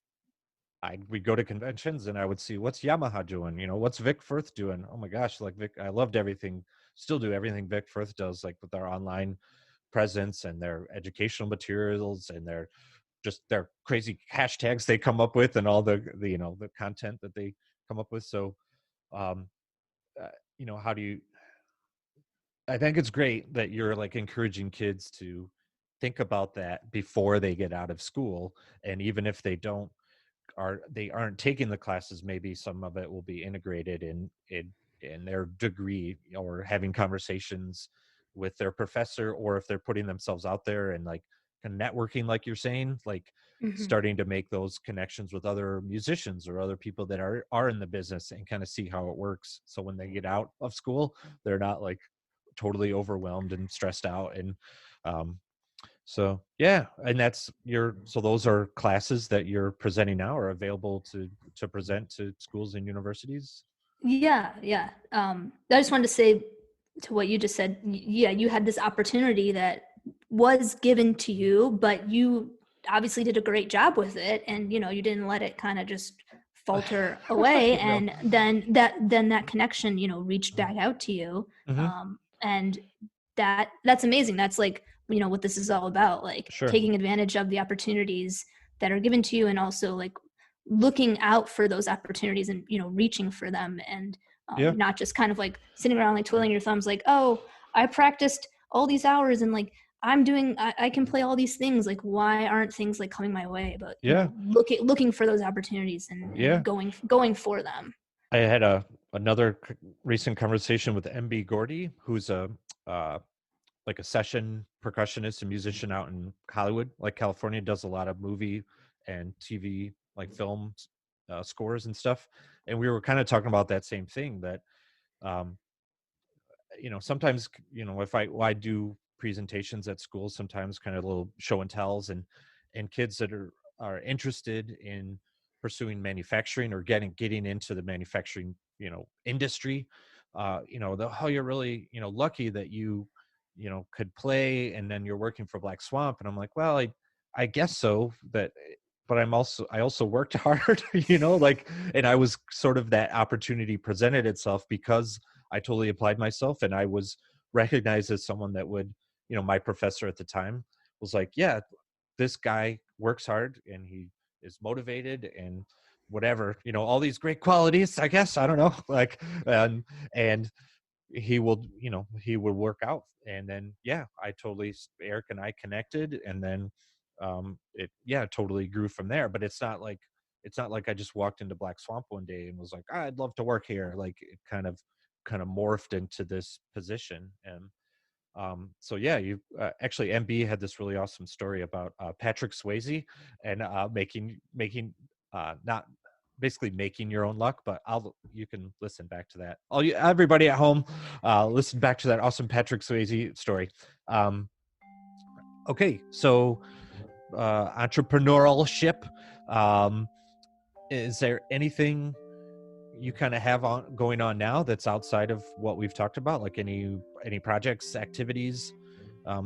we'd go to conventions and I would see what's Yamaha doing, what's Vic Firth doing. Oh my gosh, like Vic, I loved everything, still do everything Vic Firth does, like with our online presence and their educational materials and their crazy hashtags they come up with and all the content that they come up with. So, um, how do you, I think it's great that you're like encouraging kids to think about that before they get out of school. And even if they aren't taking the classes, maybe some of it will be integrated in their degree, or having conversations with their professor, or if they're putting themselves out there and like kind of networking, like you're saying, like Mhm. starting to make those connections with other musicians or other people that are in the business, and kind of see how it works. So when they get out of school, they're not like totally overwhelmed and stressed out. And um, so yeah, and so those are classes that you're presenting now, are available to present to schools and universities. Yeah, yeah. I just wanted to say to what you just said. Yeah, you had this opportunity that was given to you, but you obviously did a great job with it, and you didn't let it kind of just falter away. No. And then that connection, reached back out to you, Hmm. and that's amazing. That's like what this is all about, like Sure. taking advantage of the opportunities that are given to you, and also like looking out for those opportunities and reaching for them, and Yeah. not just kind of like sitting around like twiddling your thumbs like, oh, I practiced all these hours and like I can play all these things, like why aren't things like coming my way? But Yeah. looking for those opportunities, and Yeah. going for them. I had another recent conversation with MB Gordy, who's a uh, like a session percussionist and musician out in Hollywood, like California, does a lot of movie and TV, like film scores and stuff. And we were kind of talking about that same thing, that um, sometimes, if I do presentations at schools, sometimes kind of little show and tells, and kids that are interested in pursuing manufacturing or getting into the manufacturing industry, how you're really lucky that you could play, and then you're working for Black Swamp. And I'm like, well, I guess so, that but I also worked hard, like, and I was sort of, that opportunity presented itself because I totally applied myself, and I was recognized as someone that would, my professor at the time was like, yeah, this guy works hard and he is motivated and whatever, all these great qualities, I guess, I don't know, like, and he would work out. And then, yeah, Eric and I connected, and then it, yeah, totally grew from there. But it's not like I just walked into Black Swamp one day and was like, I'd love to work here. Like, it kind of morphed into this position. And so yeah, you actually, MB had this really awesome story about Patrick Swayze, and making not basically making your own luck. But you can listen back to that. Everybody at home, listen back to that awesome Patrick Swayze story. Um, okay, so entrepreneurship. Um, is there anything you kind of have going on now that's outside of what we've talked about, like any projects, activities,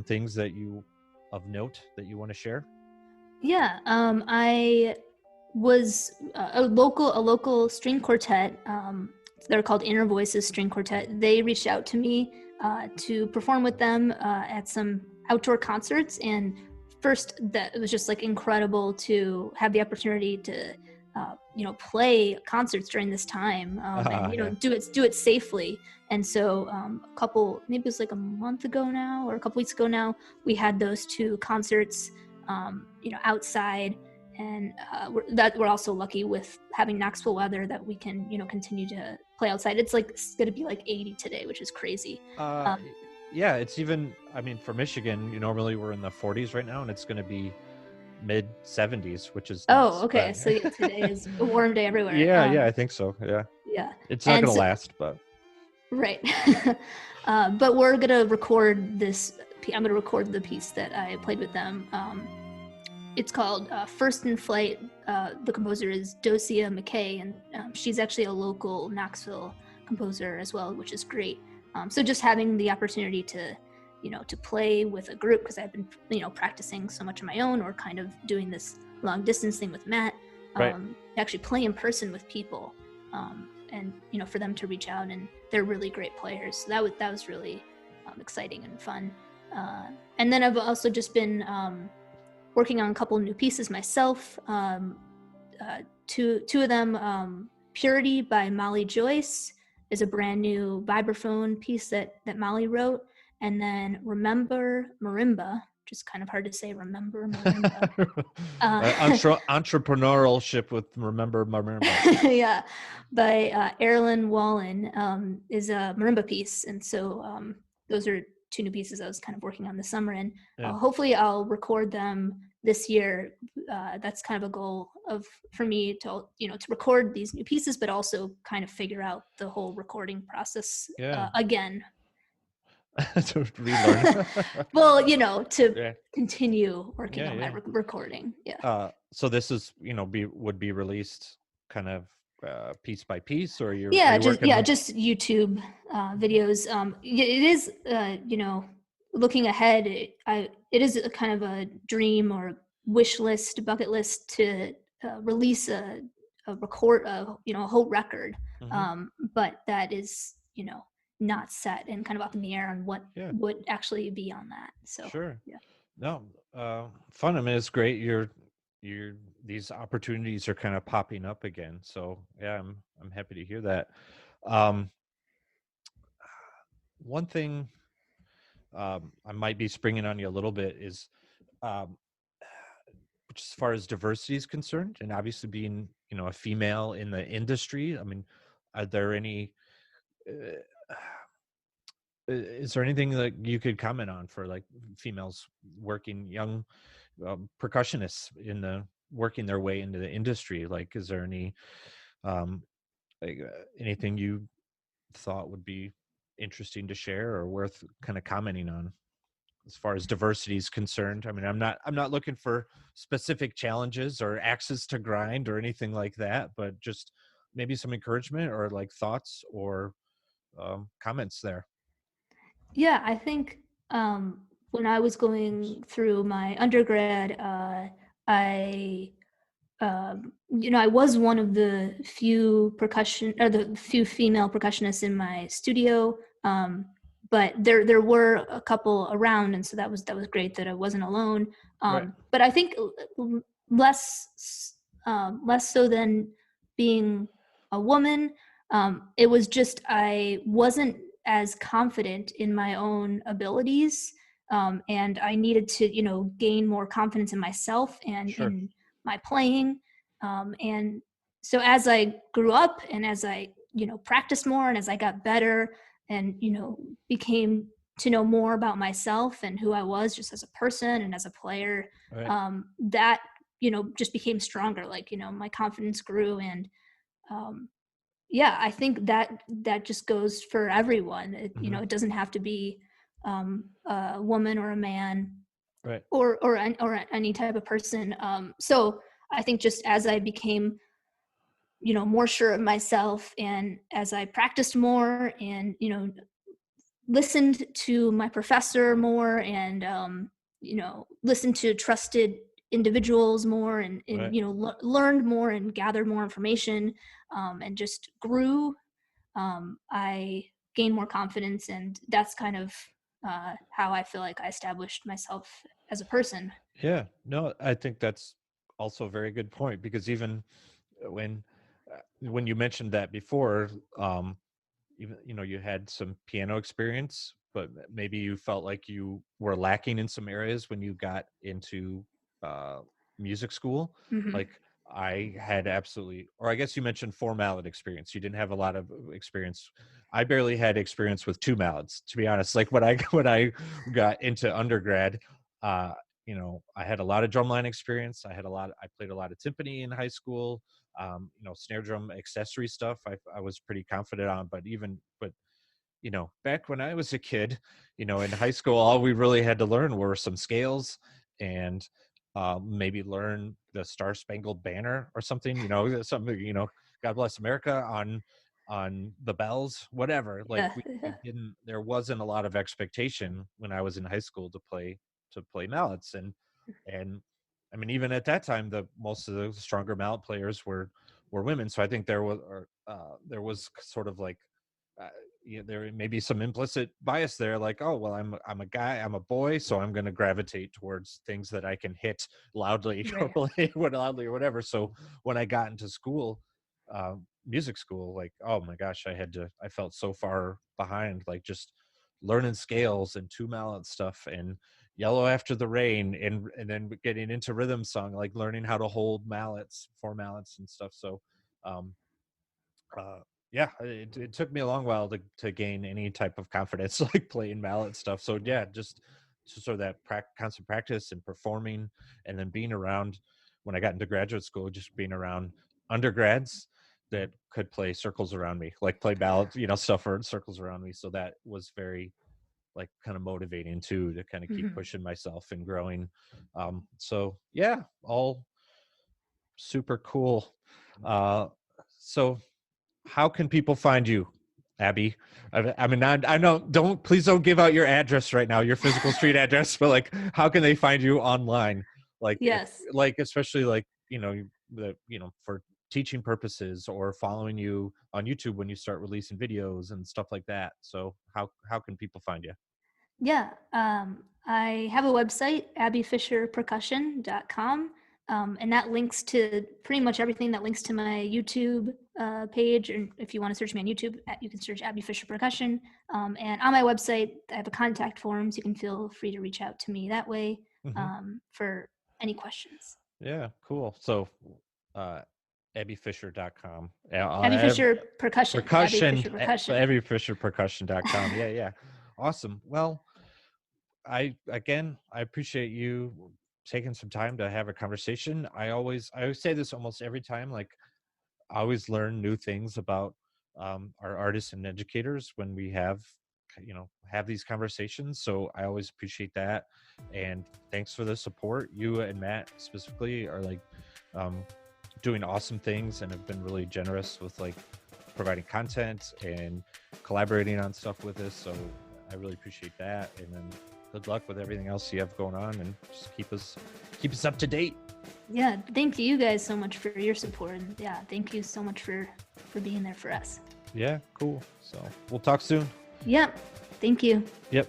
things that you of note that you want to share? Yeah, I was a local string quartet. They're called Inner Voices String Quartet. They reached out to me to perform with them at some outdoor concerts, and first, that it was just like incredible to have the opportunity to play concerts during this time, and Yeah. do it safely. And so a couple, maybe it was like a month ago now, or a couple weeks ago now, we had those two concerts outside. And we're also lucky with having Knoxville weather that we can continue to play outside. It's going to be like 80 today, which is crazy. uh um, Yeah, it's even, I mean, for Michigan, normally we're in the 40s right now, and it's going to be mid 70s, which is Oh, nuts. okay. But So yeah, today is a warm day everywhere. yeah, I think so. Yeah, Yeah. it's not And going to so, last, but right. But we're gonna record this. I'm gonna record the piece that I played with them. It's called First in Flight. The composer is Dosia McKay, and she's actually a local Knoxville composer as well, which is great. So just having the opportunity to, to play with a group, because I've been, practicing so much on my own, or kind of doing this long distance thing with Matt, right. to actually play in person with people, and for them to reach out, and they're really great players. So that was really exciting and fun. And then I've also just been working on a couple new pieces myself. Two of them, Purity by Molly Joyce is a brand new vibraphone piece that Molly wrote. And then Remember Marimba, which is kind of hard to say, Remember Marimba. Entrepreneurship with Remember. Yeah, by Erilyn Wallen, is a marimba piece. And so those are two new pieces I was kind of working on this summer, and Yeah. hopefully I'll record them this year. That's kind of a goal for me to record these new pieces, but also kind of figure out the whole recording process again. To relearn. Well, to Yeah. continue working on my Yeah. recording. Yeah. So this is, would be released kind of piece by piece, or are you Just working on? just YouTube videos. It is looking ahead. It is a kind of a dream or wish list, bucket list to release a record, a whole record. Mhm. But that is not set and kind of up in the air on what Yeah, would actually be on that. So sure. yeah. No, fun. I mean, it's great. You're these opportunities are kind of popping up again. So yeah, I'm happy to hear that. Um, One thing I might be springing on you a little bit is, um, which as far as diversity is concerned, and obviously being a female in the industry. I mean, are there any? Uh, is there anything that you could comment on for like females working, young percussionists in the working their way into the industry? Like, is there any um, anything you thought would be interesting to share or worth kind of commenting on as far as diversity is concerned? I mean, I'm not looking for specific challenges or axes to grind or anything like that, but just maybe some encouragement or like thoughts or comments there. Yeah, I think when I was Oops. going through my undergrad, I I was one of the few the few female percussionists in my studio, but there were a couple around, and so that was great that I wasn't alone. Right. But I think less so than being a woman. It was just I wasn't as confident in my own abilities, and I needed to gain more confidence in myself and Sure. in my playing. And so as I grew up and as I practiced more and as I got better and became to know more about myself and who I was just as a person and as a player, Right. that just became stronger. Like my confidence grew, and um, yeah, I think that just goes for everyone. Hmm. It doesn't have to be a woman or a man Right. or any type of person. So I think just as I became more sure of myself, and as I practiced more and listened to my professor more, and listened to trusted individuals more, and Right. learned more and gathered more information, and just grew, I gained more confidence, and that's kind of how I feel like I established myself as a person. Yeah. No, I think that's also a very good point, because even when when you mentioned that before, even you had some piano experience, but maybe you felt like you were lacking in some areas when you got into uh music school. Hmm. Like, I had absolutely, or I guess you mentioned 4 mallet experience. You didn't have a lot of experience. I barely had experience with 2 mallets, to be honest. Like when I when I got into undergrad, uh, I had a lot of drumline experience. I played a lot of timpani in high school. Snare drum accessory stuff. I was pretty confident on, but back when I was a kid, in high school, all we really had to learn were some scales and maybe learn the Star Spangled Banner or something, something, God Bless America on the bells, whatever. Like Yeah. we didn't, there wasn't a lot of expectation when I was in high school to play mallets. And I mean, even at that time, most of the stronger mallet players were women. So I think there was sort of like, uh, there may be some implicit bias there, like, oh well, I'm a guy, I'm a boy, so I'm going to gravitate towards things that I can hit loudly or Right. play loudly or whatever. So when I got into school, music school, like, oh my gosh, I felt so far behind, like just learning scales and 2 mallet stuff and Yellow After the Rain and then getting into rhythm song, like learning how to hold mallets, 4 mallets and stuff. So um uh yeah, it took me a long while to gain any type of confidence like playing mallet stuff. So yeah, just sort of that constant practice and performing, and then being around when I got into graduate school, just being around undergrads that could play circles around me, like play ballad, stuff or circles around me. So that was very like kind of motivating too, to kind of keep Mhm. pushing myself and growing. So yeah, all super cool. So how can people find you, Abby? I mean, I know, please don't give out your address right now, your physical street address, but like, how can they find you online? Like, if, Yes. like, especially like, for teaching purposes, or following you on YouTube when you start releasing videos and stuff like that. So how can people find you? Yeah, I have a website, abbyfisherpercussion.com, and that links to pretty much everything. That links to my YouTube page, and if you want to search me on YouTube, you can search Abby Fisher Percussion. And on my website, I have a contact form, so you can feel free to reach out to me that way Hmm. for any questions. Yeah, cool. So, uh, abbyfisher.com. Abby Fisher Percussion. Abby Percussion, Fisher Percussion. abbyfisherpercussion.com. Yeah, yeah. Awesome. Well, I appreciate you taking some time to have a conversation. I always say this almost every time, like, I always learn new things about our artists and educators when we have these conversations. So I always appreciate that, and thanks for the support. You and Matt specifically are like um, doing awesome things and have been really generous with like providing content and collaborating on stuff with us. So I really appreciate that, and then good luck with everything else you have going on, and just keep us up to date. Yeah, thank you guys so much for your support. And yeah, thank you so much for being there for us. Yeah, cool. So we'll talk soon. Yep. Thank you. Yep.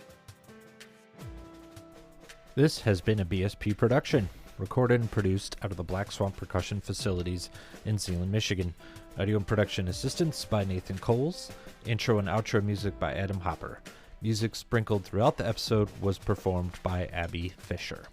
This has been a BSP production, recorded and produced out of the Black Swamp Percussion facilities in Zeeland, Michigan. Audio and production assistance by Nathan Coles. Intro and outro music by Adam Hopper. Music sprinkled throughout the episode was performed by Abby Fisher.